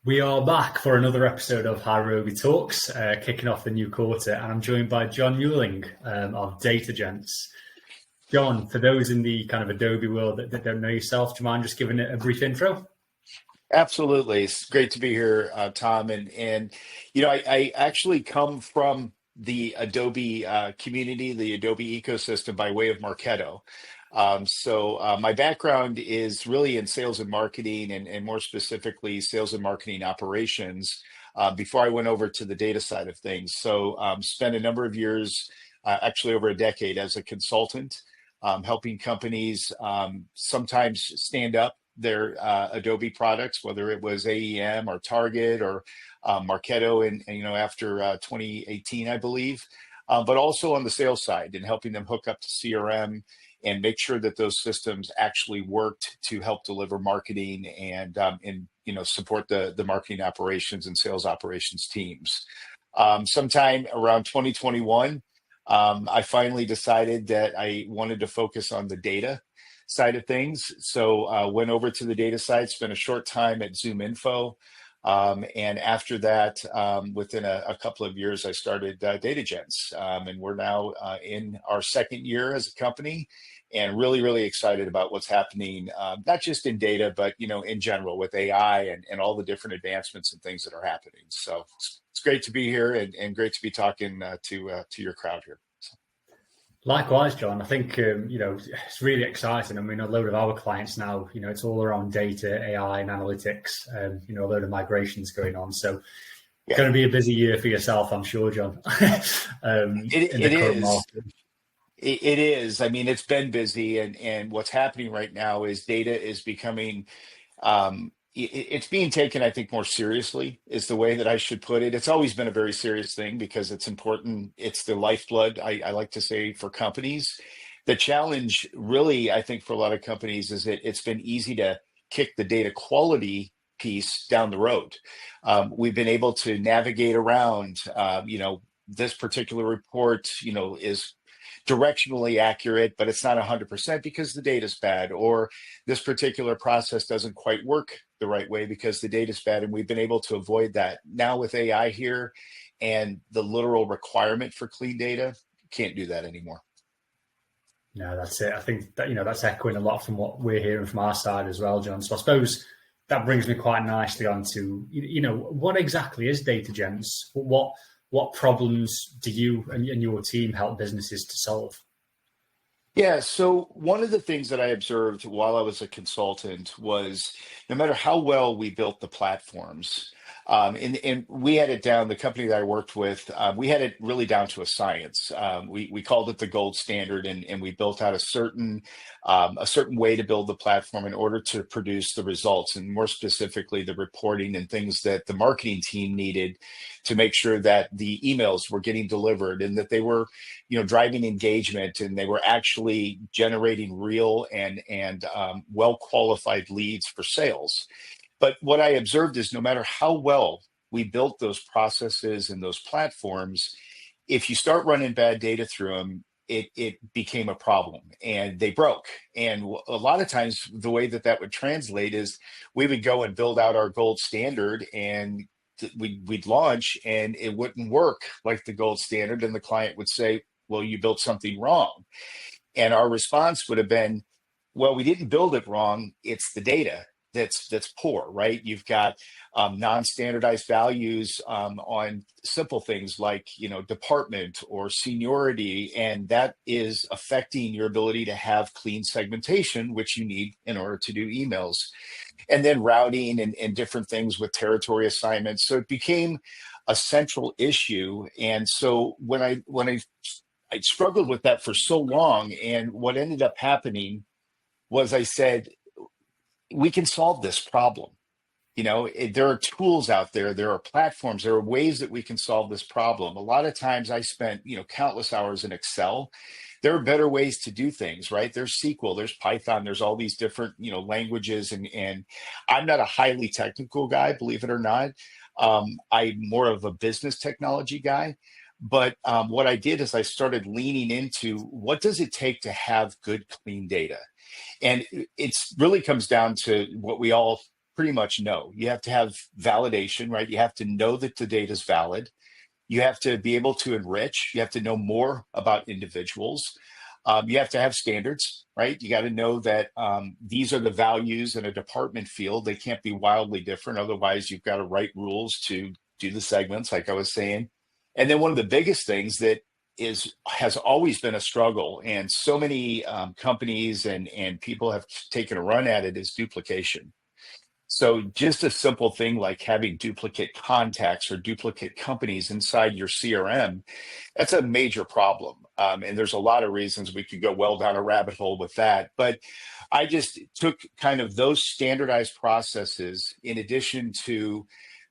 We are back for another episode of Hirobe Talks, kicking off the new quarter, and I'm joined by John Muehling of Datagence. John, for those in the kind of Adobe world that don't know yourself, do you mind just giving it a brief intro? Absolutely. It's great to be here, Tom. I actually come from the Adobe community, the Adobe ecosystem by way of Marketo. My background is really in sales and marketing and more specifically sales and marketing operations before I went over to the data side of things. Spent a number of years, actually over a decade as a consultant, helping companies sometimes stand up their Adobe products, whether it was AEM or Target or Marketo, and after 2018, I believe, but also on the sales side and helping them hook up to CRM and make sure that those systems actually worked to help deliver marketing and support the marketing operations and sales operations teams. Sometime around 2021, I finally decided that I wanted to focus on the data side of things. So went over to the data side, spent a short time at ZoomInfo. And after that, within a couple of years, I started Datagence. And we're now in our second year as a company and really, really excited about what's happening, not just in data, but in general with AI and all the different advancements and things that are happening. So it's great to be here and great to be talking to your crowd here. Likewise, John. I think, it's really exciting. I mean, a load of our clients now, it's all around data, AI and analytics, a load of migrations going on. So it's going to be a busy year for yourself, I'm sure, John. It is. It is. I mean, it's been busy and what's happening right now is data is becoming it's being taken, I think, more seriously is the way that I should put it. It's always been a very serious thing because it's important. It's the lifeblood, I like to say, for companies. The challenge really, I think, for a lot of companies is that it's been easy to kick the data quality piece down the road. We've been able to navigate around, this particular report, is directionally accurate, but it's not 100% because the data's bad, or this particular process doesn't quite work the right way because the data's bad. And we've been able to avoid that. Now with AI here and the literal requirement for clean data, can't do that anymore. No, that's it. I think that, that's echoing a lot from what we're hearing from our side as well, John. So I suppose that brings me quite nicely onto, what exactly is Datagence? What problems do you and your team help businesses to solve? Yeah, so one of the things that I observed while I was a consultant was no matter how well we built the platforms, and we had it down, the company that I worked with, we had it really down to a science. We called it the gold standard, and we built out a certain way to build the platform in order to produce the results, and more specifically, the reporting and things that the marketing team needed to make sure that the emails were getting delivered and that they were, driving engagement and they were actually generating real and well qualified leads for sales. But what I observed is no matter how well we built those processes and those platforms, if you start running bad data through them, it became a problem and they broke. And a lot of times the way that would translate is we would go and build out our gold standard and we'd launch and it wouldn't work like the gold standard. And the client would say, well, you built something wrong. And our response would have been, well, we didn't build it wrong. It's the data that's poor, right? You've got non-standardized values on simple things like, department or seniority, and that is affecting your ability to have clean segmentation, which you need in order to do emails, and then routing and different things with territory assignments. So it became a central issue. And so when I struggled with that for so long, and what ended up happening was I said, we can solve this problem. There are tools out there, there are platforms, there are ways that we can solve this problem. A lot of times I spent, countless hours in Excel. There are better ways to do things, right? There's SQL, there's Python, there's all these different, languages. And I'm not a highly technical guy, believe it or not. I'm more of a business technology guy. But what I did is I started leaning into what does it take to have good, clean data? And it's really comes down to what we all pretty much know. You have to have validation, right? You have to know that the data is valid. You have to be able to enrich. You have to know more about individuals. You have to have standards, right? You got to know that these are the values in a department field. They can't be wildly different. Otherwise, you've got to write rules to do the segments, like I was saying. And then one of the biggest things that has always been a struggle, and so many companies and people have taken a run at it, is duplication. So just a simple thing like having duplicate contacts or duplicate companies inside your CRM, that's a major problem. And there's a lot of reasons we could go well down a rabbit hole with that. But I just took kind of those standardized processes in addition to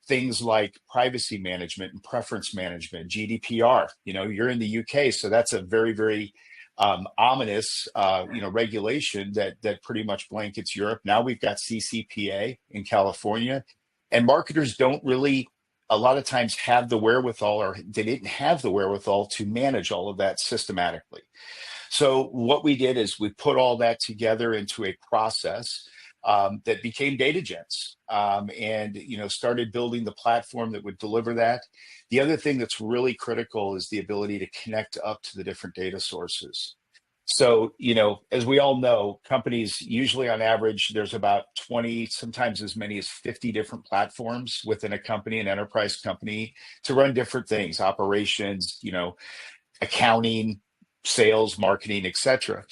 things like privacy management and preference management, GDPR. You're in the UK, so that's a very, very ominous, regulation that pretty much blankets Europe. Now we've got CCPA in California, and marketers don't really, a lot of times, have the wherewithal, or they didn't have the wherewithal to manage all of that systematically. So what we did is we put all that together into a process that became Datagence, and started building the platform that would deliver that. The other thing that's really critical is the ability to connect up to the different data sources. So, as we all know, companies usually on average, there's about 20, sometimes as many as 50 different platforms within a company, an enterprise company, to run different things, operations, accounting, sales, marketing, etc.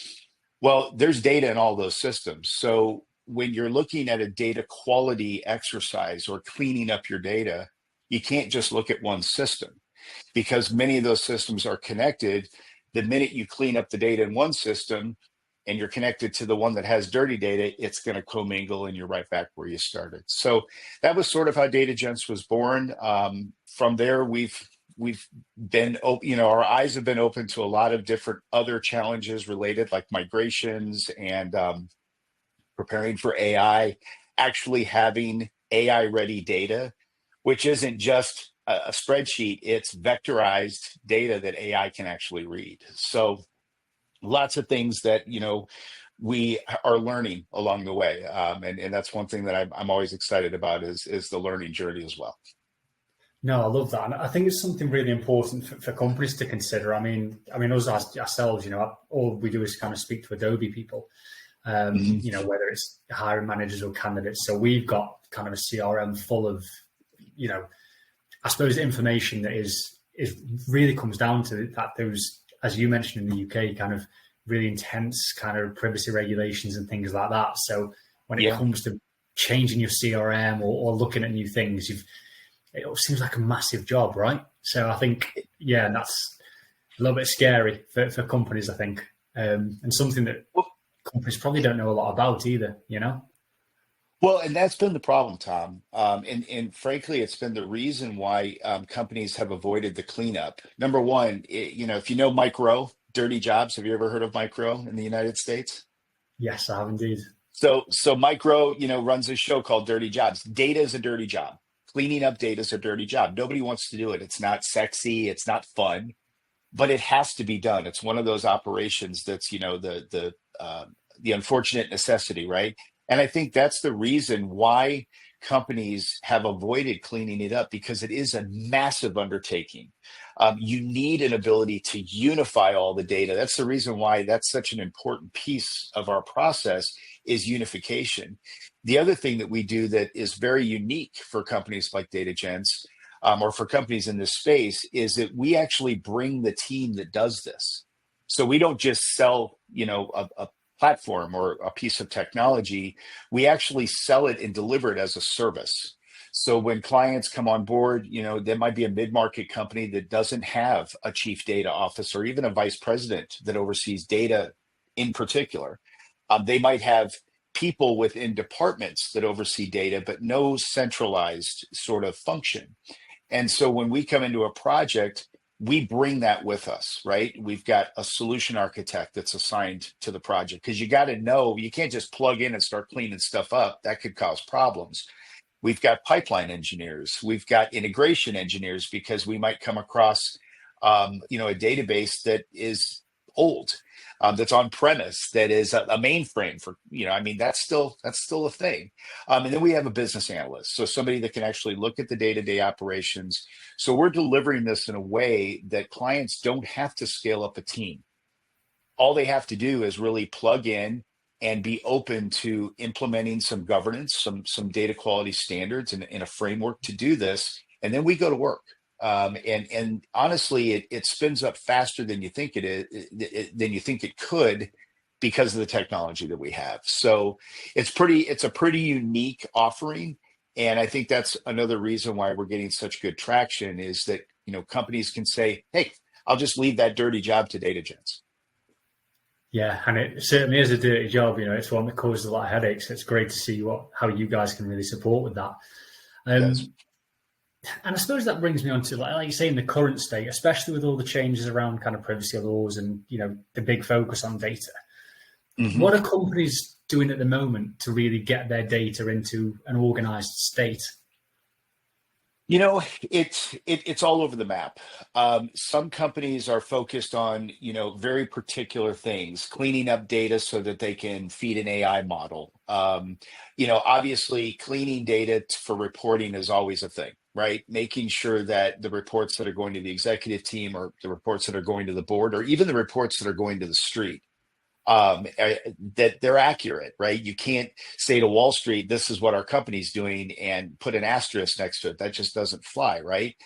Well, there's data in all those systems. So when you're looking at a data quality exercise or cleaning up your data, you can't just look at one system, because many of those systems are connected. The minute you clean up the data in one system and you're connected to the one that has dirty data, it's going to commingle and you're right back where you started. So that was sort of how Datagence was born. From there, we've been, our eyes have been open to a lot of different other challenges related, like migrations and preparing for AI, actually having AI ready data, which isn't just a spreadsheet, it's vectorized data that AI can actually read. So lots of things that, we are learning along the way. And that's one thing that I'm always excited about is the learning journey as well. No, I love that. And I think it's something really important for companies to consider. I mean, us ourselves, all we do is kind of speak to Adobe people, whether it's hiring managers or candidates. So we've got kind of a CRM full of, I suppose, information that is really comes down to that. Those, as you mentioned in the UK, kind of really intense kind of privacy regulations and things like that. So when it comes to changing your CRM or looking at new things, it seems like a massive job, right? So I think, that's a little bit scary for companies, I think, and something that companies probably don't know a lot about either, Well, and that's been the problem, Tom. And frankly, it's been the reason why companies have avoided the cleanup. Number one, if you know Mike Rowe, Dirty Jobs, have you ever heard of Mike Rowe in the United States? Yes, I have indeed. So Mike Rowe, runs a show called Dirty Jobs. Data is a dirty job. Cleaning up data is a dirty job. Nobody wants to do it. It's not sexy. It's not fun, but it has to be done. It's one of those operations that's, the unfortunate necessity, right? And I think that's the reason why companies have avoided cleaning it up, because it is a massive undertaking. You need an ability to unify all the data. That's the reason why that's such an important piece of our process is unification. The other thing that we do that is very unique for companies like Datagence, or for companies in this space, is that we actually bring the team that does this. So we don't just sell, a platform or a piece of technology. We actually sell it and deliver it as a service. So when clients come on board, there might be a mid-market company that doesn't have a chief data officer or even a vice president that oversees data in particular. They might have people within departments that oversee data, but no centralized sort of function. And so when we come into a project, we bring that with us, right? We've got a solution architect that's assigned to the project, because you got to know, you can't just plug in and start cleaning stuff up. That could cause problems. We've got pipeline engineers. We've got integration engineers, because we might come across, a database that is old, that's on premise, that is a mainframe for, I mean, that's still a thing. And then we have a business analyst, so somebody that can actually look at the day-to-day operations. So we're delivering this in a way that clients don't have to scale up a team. All they have to do is really plug in and be open to implementing some governance, some data quality standards, and a framework to do this, and then we go to work. And honestly, it spins up faster than you think than you think it could, because of the technology that we have. So it's a pretty unique offering, and I think that's another reason why we're getting such good traction, is that companies can say, "Hey, I'll just leave that dirty job to Datagence." Yeah, and it certainly is a dirty job. It's one that causes a lot of headaches. It's great to see how you guys can really support with that. Yes. And I suppose that brings me on to, like you say, in the current state, especially with all the changes around kind of privacy laws and the big focus on data. Mm-hmm. What are companies doing at the moment to really get their data into an organized state? It's all over the map. Some companies are focused on, very particular things, cleaning up data so that they can feed an AI model. Obviously cleaning data for reporting is always a thing, right? Making sure that the reports that are going to the executive team, or the reports that are going to the board, or even the reports that are going to the street, that they're accurate, right? You can't say to Wall Street, "This is what our company's doing," and put an asterisk next to it. That just doesn't fly, right?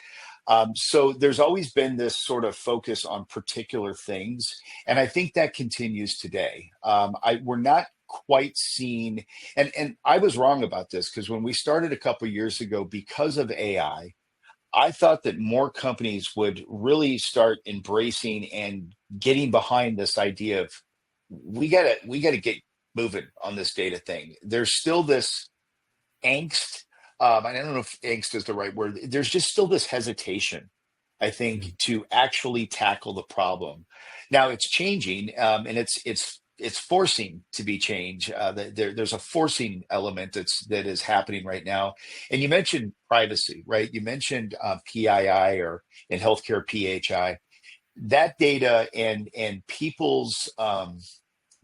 So there's always been this sort of focus on particular things, and I think that continues today. We're not quite seeing, and I was wrong about this, because when we started a couple of years ago, because of AI, I thought that more companies would really start embracing and getting behind this idea of, we gotta get moving on this data thing. There's still this angst. I don't know if angst is the right word. There's just still this hesitation, I think, to actually tackle the problem. Now it's changing, and it's forcing to be changed. There's a forcing element that is happening right now. And you mentioned privacy, right? You mentioned PII, or in healthcare PHI. That data and people's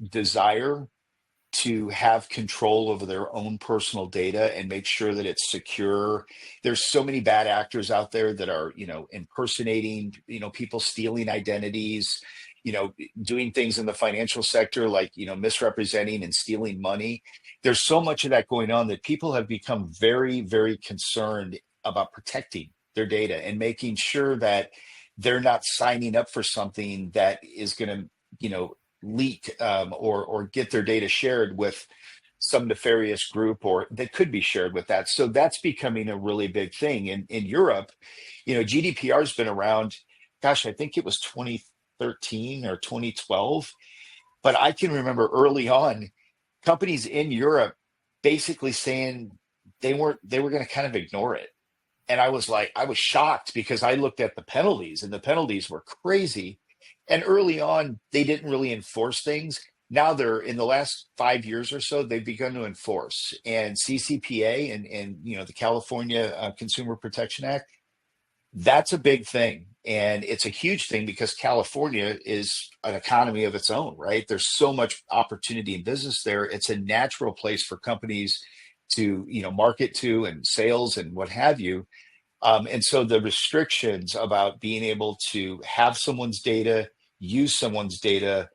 desire to have control over their own personal data and make sure that it's secure. There's so many bad actors out there that are, impersonating, people, stealing identities, doing things in the financial sector, like, misrepresenting and stealing money. There's so much of that going on that people have become very, very concerned about protecting their data and making sure that they're not signing up for something that is going to, leak, or get their data shared with some nefarious group, or that could be shared with that. So that's becoming a really big thing. In Europe, GDPR has been around, gosh, I think it was 2013 or 2012. But I can remember early on, companies in Europe basically saying they were going to kind of ignore it. And I was shocked, because I looked at the penalties, and the penalties were crazy. And early on, they didn't really enforce things. Now in the last 5 years or so, they've begun to enforce. And CCPA and the California Consumer Protection Act, that's a big thing. And it's a huge thing, because California is an economy of its own, right? There's so much opportunity in business there. It's a natural place for companies to, market to, and sales and what have you. And so the restrictions about being able to have someone's data, use someone's data,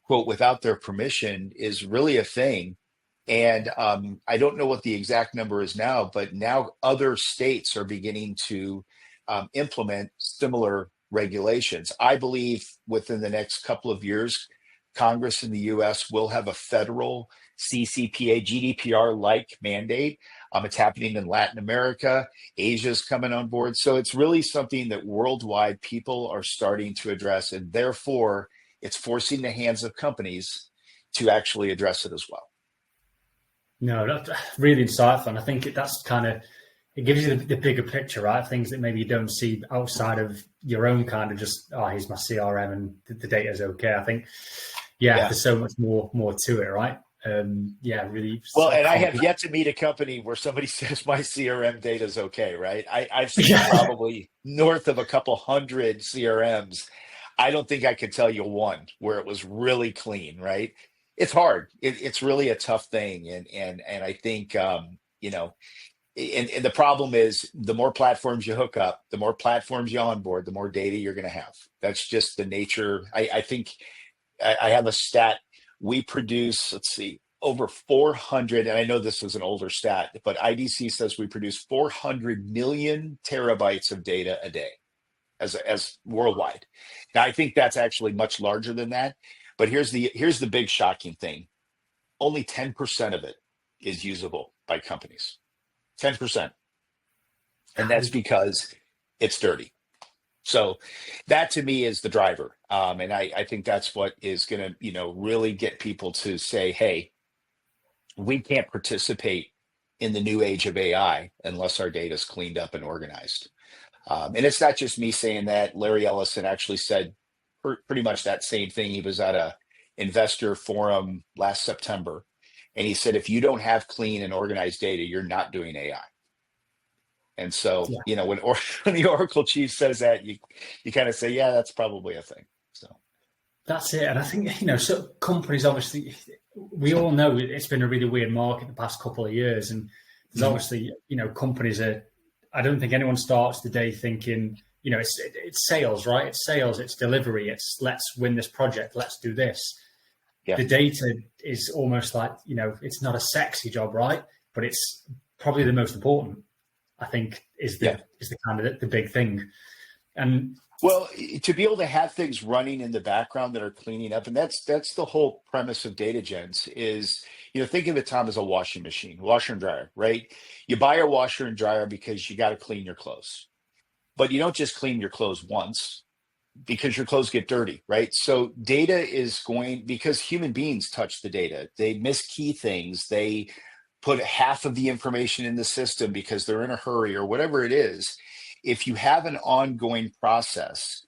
quote, without their permission, is really a thing. And I don't know what the exact number is now, but now other states are beginning to implement similar regulations. I believe within the next couple of years, Congress in the US will have a federal CCPA GDPR-like mandate. It's happening in Latin America. Asia's coming on board. So it's really something that worldwide people are starting to address, and therefore it's forcing the hands of companies to actually address it as well. No, that's really insightful. And I think that's it gives you the bigger picture, right? Things that maybe you don't see outside of your own kind of just, here's my CRM and the data's okay. I think, there's so much more to it, right? Really. Well, and I have yet to meet a company where somebody says my CRM data is okay, right? I've seen probably north of a couple hundred CRMs. I don't think I could tell you one where it was really clean, right? It's hard. It's really a tough thing, and I think and the problem is the more platforms you hook up, the more platforms you onboard, the more data you're going to have. That's just the nature. I think I have a stat. We produce, let's see, over 400, and I know this is an older stat, but IDC says we produce 400 million terabytes of data a day as worldwide. Now, I think that's actually much larger than that. But here's the big shocking thing. Only 10% of it is usable by companies. 10%. And that's because it's dirty. So that to me is the driver. And I think that's what is going to, really get people to say, hey, we can't participate in the new age of AI unless our data is cleaned up and organized. And it's not just me saying that. Larry Ellison actually said pretty much that same thing. He was at a investor forum last September, and he said, if you don't have clean and organized data, you're not doing AI. And so, when the Oracle chief says that, you kind of say, yeah, that's probably a thing. So that's it. And I think, so companies, obviously, we all know it's been a really weird market the past couple of years. And there's obviously, companies I don't think anyone starts the day thinking, it's sales, right? It's sales, it's delivery, it's let's win this project, let's do this. Yeah. The data is almost like, it's not a sexy job, right? But it's probably the most important, I think, is the kind of the big thing. And well, to be able to have things running in the background that are cleaning up, and that's the whole premise of Datagence is, think of it, Tom, as a washing machine, washer and dryer, right? You buy a washer and dryer because you got to clean your clothes, but you don't just clean your clothes once because your clothes get dirty, right? So data is because human beings touch the data, they miss key things, they put half of the information in the system because they're in a hurry or whatever it is. If you have an ongoing process,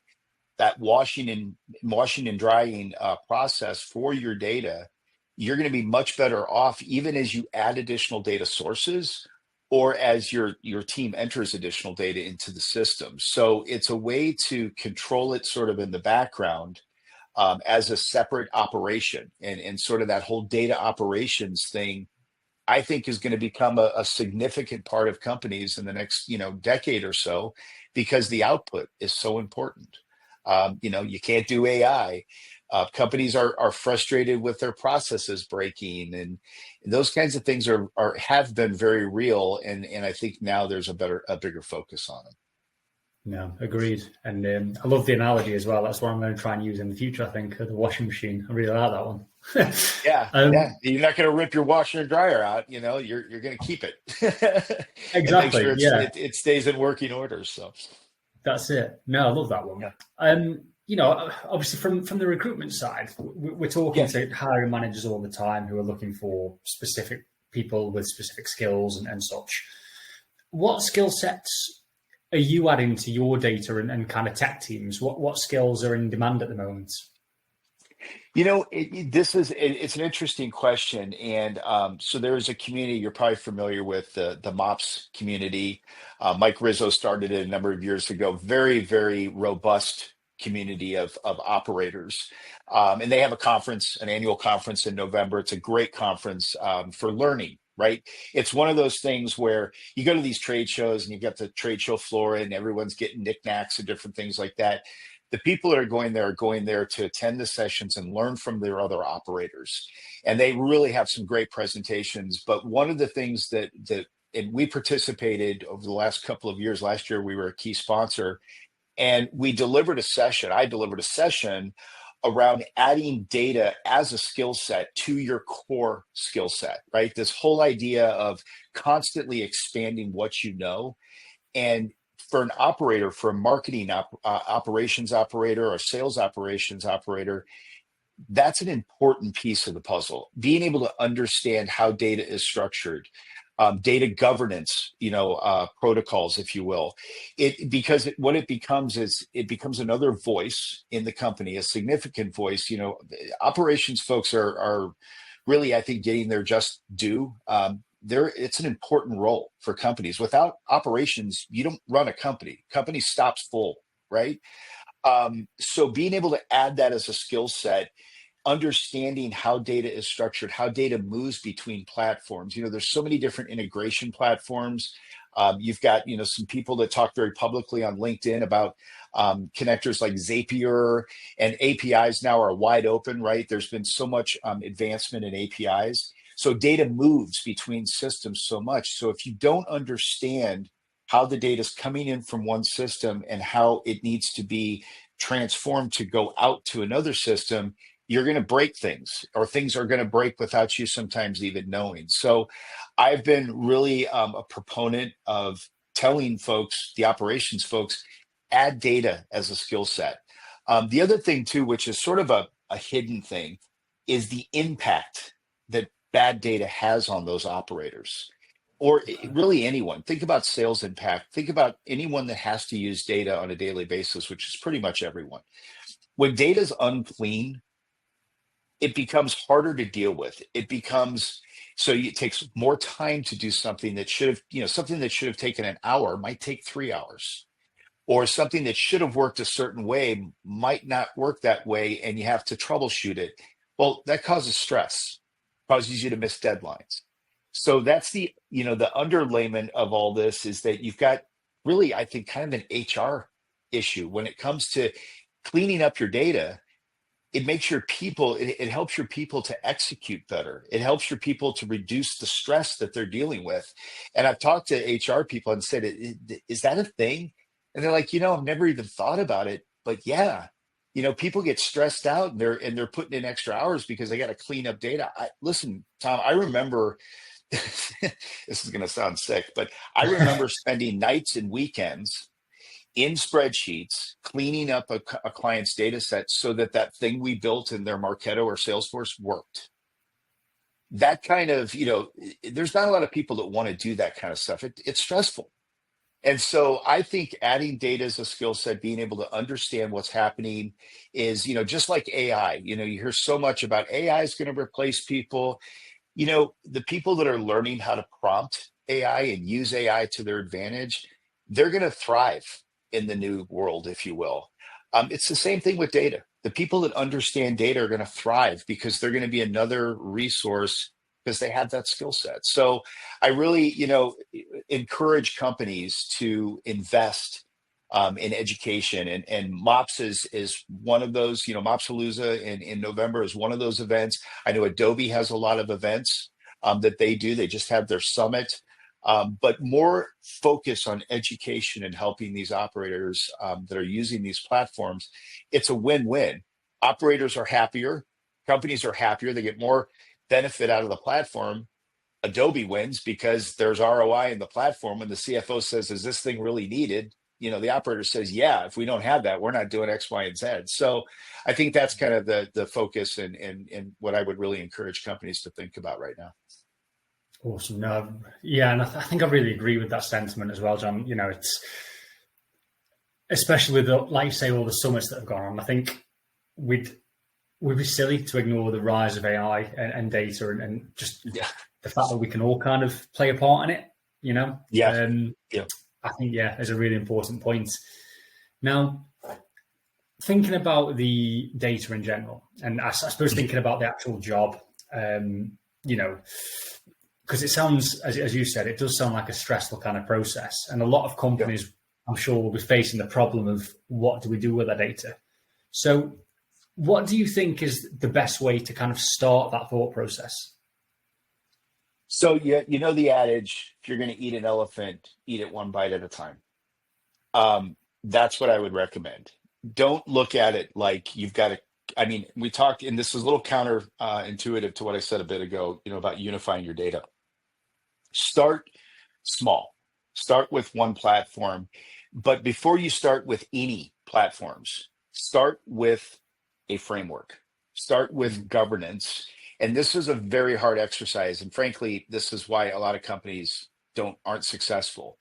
that washing and drying process for your data, you're going to be much better off even as you add additional data sources or as your team enters additional data into the system. So it's a way to control it sort of in the background as a separate operation, and sort of that whole data operations thing, I think, is going to become a significant part of companies in the next, decade or so, because the output is so important. You can't do AI. Companies are frustrated with their processes breaking, and those kinds of things have been very real. And I think now there's a bigger focus on them. No, agreed. And I love the analogy as well. That's what I'm going to try and use in the future, I think, the washing machine. I really like that one. Yeah. You're not going to rip your washer and dryer out. You're going to keep it. Exactly. And make sure it stays in working order. So that's it. No, I love that one. Yeah. Obviously from the recruitment side, we're talking to hiring managers all the time who are looking for specific people with specific skills and such. What skill sets are you adding to your data and kind of tech teams? What skills are in demand at the moment? It's an interesting question. And so there's a community you're probably familiar with, the MOPS community. Mike Rizzo started it a number of years ago. Very, very robust community of operators. And they have an annual conference in November. It's a great conference for learning. Right. It's one of those things where you go to these trade shows and you got the trade show floor and everyone's getting knickknacks and different things like that. The people that are going there to attend the sessions and learn from their other operators. And they really have some great presentations. But one of the things and we participated over the last couple of years, last year, we were a key sponsor, and I delivered a session around adding data as a skill set to your core skill set, right? This whole idea of constantly expanding what you know. And for an operator, for a marketing operations operator or sales operations operator, that's an important piece of the puzzle. Being able to understand how data is structured, data governance, protocols, if you will, what it becomes is it becomes another voice in the company, a significant voice. Operations folks are really, I think, getting their just due. It's an important role for companies. Without operations, you don't run a company. Company stops full, right? So being able to add that as a skill set, understanding how data is structured, how data moves between platforms. There's so many different integration platforms. You've got, some people that talk very publicly on LinkedIn about connectors like Zapier, and APIs now are wide open, right? There's been so much advancement in APIs. So data moves between systems so much. So if you don't understand how the data is coming in from one system and how it needs to be transformed to go out to another system, you're going to break things, or things are going to break without you sometimes even knowing. So I've been really a proponent of telling folks, the operations folks, add data as a skill set. The other thing too, which is sort of a hidden thing, is the impact that bad data has on those operators, or really anyone. Think about sales impact. Think about anyone that has to use data on a daily basis, which is pretty much everyone. When data is unclean, it becomes harder to deal with. It takes more time to do something that should have, something that should have taken an hour might take 3 hours, or something that should have worked a certain way might not work that way, and you have to troubleshoot it. Well, that causes stress, causes you to miss deadlines. So that's the underlayment of all this, is that you've got really, I think, kind of an HR issue when it comes to cleaning up your data. It makes your people, it helps your people to execute better. It helps your people to reduce the stress that they're dealing with. And I've talked to HR people and said, is that a thing? And they're like, I've never even thought about it, but yeah, people get stressed out, and they're putting in extra hours because they got to clean up data. Listen, Tom, I remember, this is going to sound sick, but I remember spending nights and weekends in spreadsheets cleaning up a client's data set so that thing we built in their Marketo or Salesforce worked. That kind of, there's not a lot of people that want to do that kind of stuff. It's stressful. And so I think adding data as a skill set, being able to understand what's happening is, just like AI. You hear so much about AI is going to replace people. The people that are learning how to prompt AI and use AI to their advantage, they're going to thrive in the new world, if you will. It's the same thing with data. The people that understand data are going to thrive because they're going to be another resource because they have that skill set. So I really, encourage companies to invest in education, and MOPS is one of those. Mopspalooza in November is one of those events. I know Adobe has a lot of events that they do. They just had their summit. But more focus on education and helping these operators that are using these platforms. It's a win-win. Operators are happier, companies are happier, they get more benefit out of the platform. Adobe wins because there's ROI in the platform. When the CFO says, is this thing really needed? The operator says, yeah, if we don't have that, we're not doing X, Y, and Z. So I think that's kind of the focus and what I would really encourage companies to think about right now. Awesome. No, yeah, and I think I really agree with that sentiment as well, John. It's especially with like you say, all the summits that have gone on. I think we'd be silly to ignore the rise of AI and data and just the fact that we can all kind of play a part in it. Yeah. I think is a really important point. Now, thinking about the data in general, and I suppose thinking about the actual job, because it sounds, as you said, it does sound like a stressful kind of process. And a lot of companies, I'm sure, will be facing the problem of what do we do with our data? So what do you think is the best way to kind of start that thought process? So the adage, if you're going to eat an elephant, eat it one bite at a time. That's what I would recommend. Don't look at it like you've got to. I mean, we talked, and this is a little counter intuitive to what I said a bit ago, about unifying your data. Start small. Start with one platform. But before you start with any platforms, start with a framework. Start with governance. And this is a very hard exercise. And frankly, this is why a lot of companies aren't successful.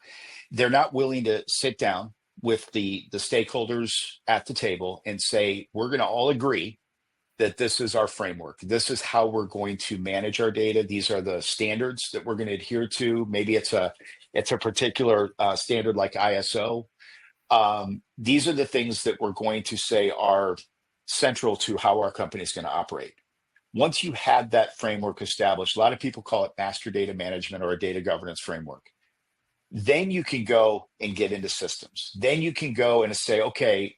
They're not willing to sit down with the stakeholders at the table and say, we're going to all agree that this is our framework. This is how we're going to manage our data. These are the standards that we're going to adhere to. Maybe it's a particular standard like ISO. These are the things that we're going to say are central to how our company is going to operate. Once you have that framework established, a lot of people call it master data management or a data governance framework. Then you can go and get into systems. Then you can go and say, okay,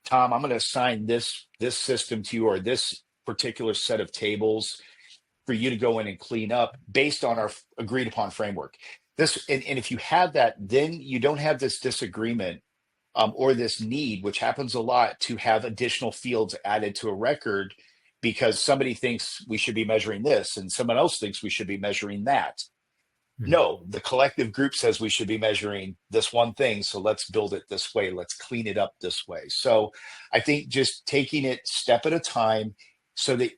Tom, I'm going to assign this system to you, or this particular set of tables for you to go in and clean up based on our agreed upon framework. And if you have that, then you don't have this disagreement or this need, which happens a lot, to have additional fields added to a record because somebody thinks we should be measuring this and someone else thinks we should be measuring that. No, the collective group says we should be measuring this one thing. So let's build it this way. Let's clean it up this way. So I think just taking it step at a time, so that,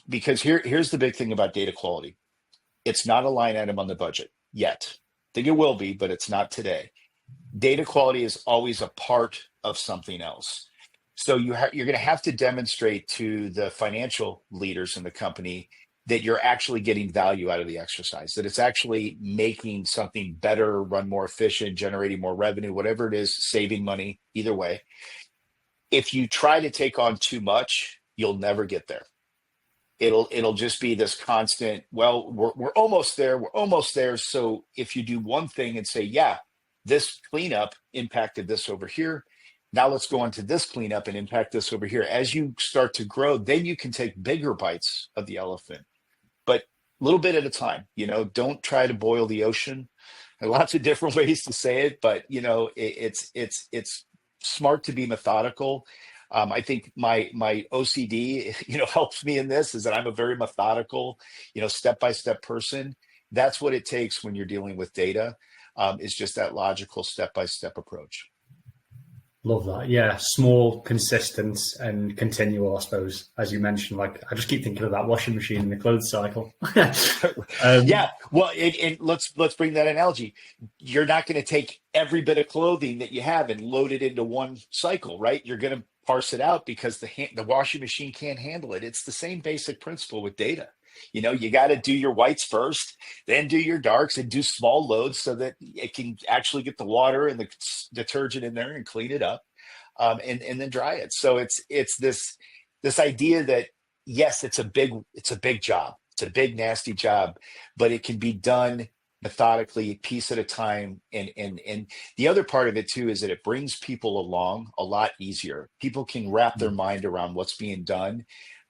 because here's the big thing about data quality. It's not a line item on the budget yet. I think it will be, but it's not today. Data quality is always a part of something else. So you're going to have to demonstrate to the financial leaders in the company that you're actually getting value out of the exercise, that it's actually making something better, run more efficient, generating more revenue, whatever it is, saving money, either way. If you try to take on too much, you'll never get there. It'll just be this constant, well, we're almost there, we're almost there. So if you do one thing and say, yeah, this cleanup impacted this over here, now let's go on to this cleanup and impact this over here. As you start to grow, then you can take bigger bites of the elephant, but a little bit at a time. Don't try to boil the ocean. There are lots of different ways to say it, but it's smart to be methodical. I think my OCD, helps me in this, is that I'm a very methodical, step-by-step person. That's what it takes when you're dealing with data, is just that logical step-by-step approach. Love that. Yeah. Small, consistent, and continual, I suppose, as you mentioned. Like, I just keep thinking of that washing machine in the clothes cycle. Yeah. Well, and let's bring that analogy. You're not going to take every bit of clothing that you have and load it into one cycle, right? You're going to parse it out because the washing machine can't handle it. It's the same basic principle with data. You got to do your whites first, then do your darks, and do small loads so that it can actually get the water and the detergent in there and clean it up, and then dry it. So it's this idea that, yes, it's a big job. It's a big, nasty job, but it can be done methodically, piece at a time. And the other part of it too is that it brings people along a lot easier. People can wrap their mind around what's being done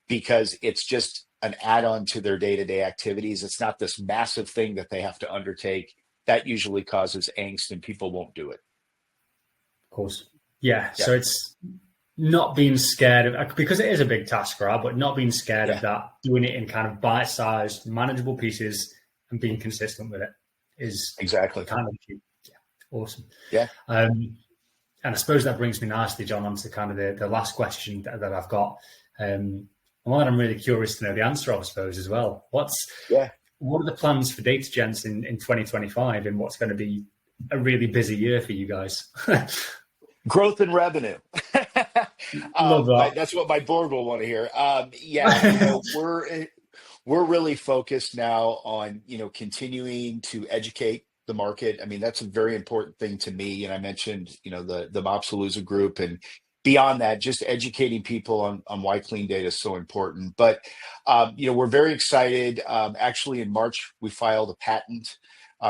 because it's just an add-on to their day-to-day activities. It's not this massive thing that they have to undertake. That usually causes angst and people won't do it. Of course. Yeah. So it's not being scared of, because it is a big task, right? But not being scared of that, doing it in kind of bite-sized, manageable pieces and being consistent with it is exactly kind of key. Yeah. Awesome. Yeah. And I suppose that brings me nicely, John, onto kind of the last question that I've got. One that I'm really curious to know the answer of, I suppose, as well. What are the plans for Datagence in 2025 and what's going to be a really busy year for you guys? Growth and revenue. Love that. That's what my board will want to hear. We're really focused now on, continuing to educate the market. I mean, that's a very important thing to me. And I mentioned, the Mopsalooza group, and beyond that, just educating people on why clean data is so important. But, we're very excited. Actually, in March, we filed a patent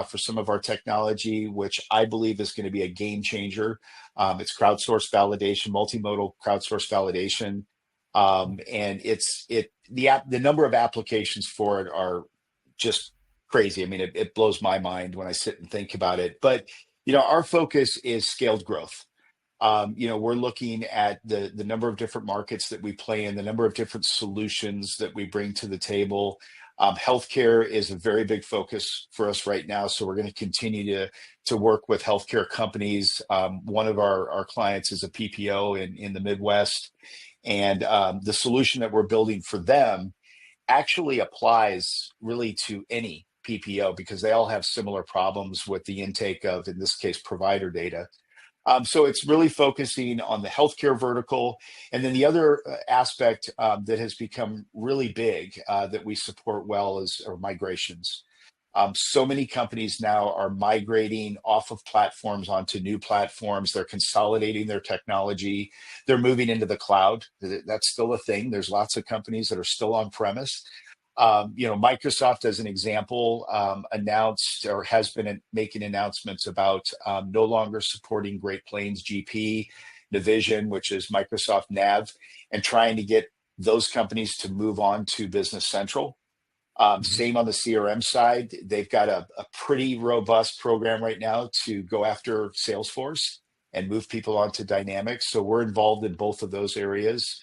for some of our technology, which I believe is going to be a game changer. It's crowdsourced validation, multimodal crowdsourced validation. And the number of applications for it are just crazy. I mean, it blows my mind when I sit and think about it. But, our focus is scaled growth. We're looking at the number of different markets that we play in, the number of different solutions that we bring to the table. Healthcare is a very big focus for us right now. So we're going to continue to work with healthcare companies. One of our clients is a PPO in the Midwest. And the solution that we're building for them actually applies really to any PPO because they all have similar problems with the intake of, in this case, provider data. So it's really focusing on the healthcare vertical. And then the other aspect that has become really big that we support well is migrations. So many companies now are migrating off of platforms onto new platforms. They're consolidating their technology. They're moving into the cloud. That's still a thing. There's lots of companies that are still on premise. Microsoft, as an example, announced or has been making announcements about no longer supporting Great Plains GP, Navision, which is Microsoft Nav, and trying to get those companies to move on to Business Central. Mhm. Same on the CRM side. They've got a pretty robust program right now to go after Salesforce and move people onto Dynamics. So we're involved in both of those areas.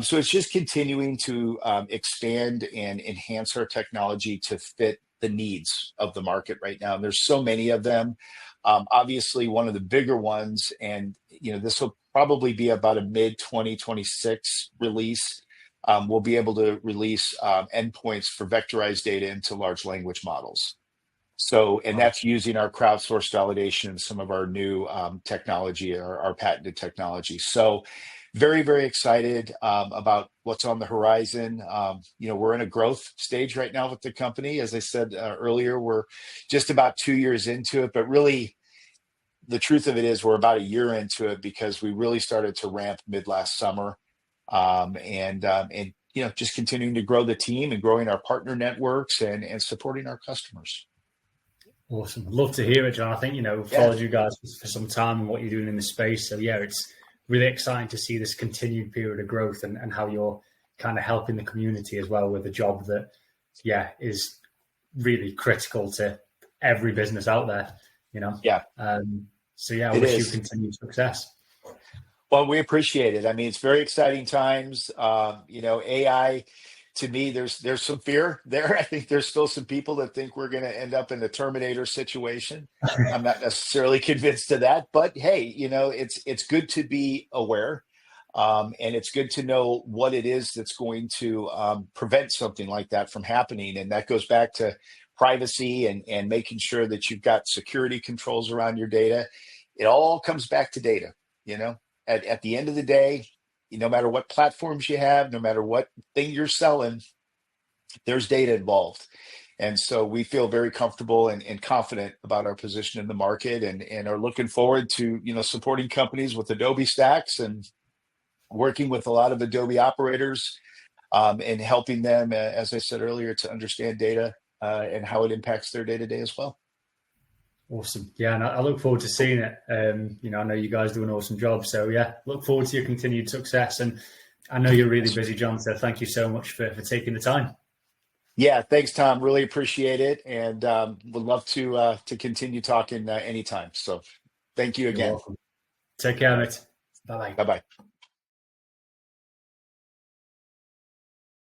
So it's just continuing to expand and enhance our technology to fit the needs of the market right now. And there's so many of them. Obviously, one of the bigger ones, and this will probably be about a mid 2026 release. We'll be able to release endpoints for vectorized data into large language models. So, and Wow. that's using our crowdsourced validation and some of our new technology, our patented technology. So, very, very excited about what's on the horizon. We're in a growth stage right now with the company. As I said earlier, we're just about 2 years into it, but really, the truth of it is we're about a year into it because we really started to ramp mid last summer, and just continuing to grow the team and growing our partner networks and supporting our customers. Awesome. I'd love to hear it, John. I think, Yeah, followed you guys for some time and what you're doing in the space. So yeah, it's really exciting to see this continued period of growth and how you're kind of helping the community as well with a job that, yeah, is really critical to every business out there. yeah, So yeah, I it wish you is. continued success. Well, we appreciate it. I mean, it's very exciting times. AI, to me, there's some fear there. I think there's still some people that think we're going to end up in the Terminator situation. I'm not necessarily convinced of that, but hey, it's good to be aware, and it's good to know what it is that's going to prevent something like that from happening. And that goes back to privacy and making sure that you've got security controls around your data. It all comes back to data. You know, at the end of the day, no matter what platforms you have, no matter what thing you're selling, there's data involved. And so we feel very comfortable and confident about our position in the market, and are looking forward to, supporting companies with Adobe stacks and working with a lot of Adobe operators, and helping them, as I said earlier, to understand data and how it impacts their day to day as well. Awesome. Yeah, and I look forward to seeing it. I know you guys do an awesome job. So yeah, look forward to your continued success. And I know you're really busy, John. So thank you so much for taking the time. Yeah, thanks, Tom. Really appreciate it, and would love to continue talking anytime. So, thank you You're again. welcome. Take care, mate. Bye bye. Bye bye.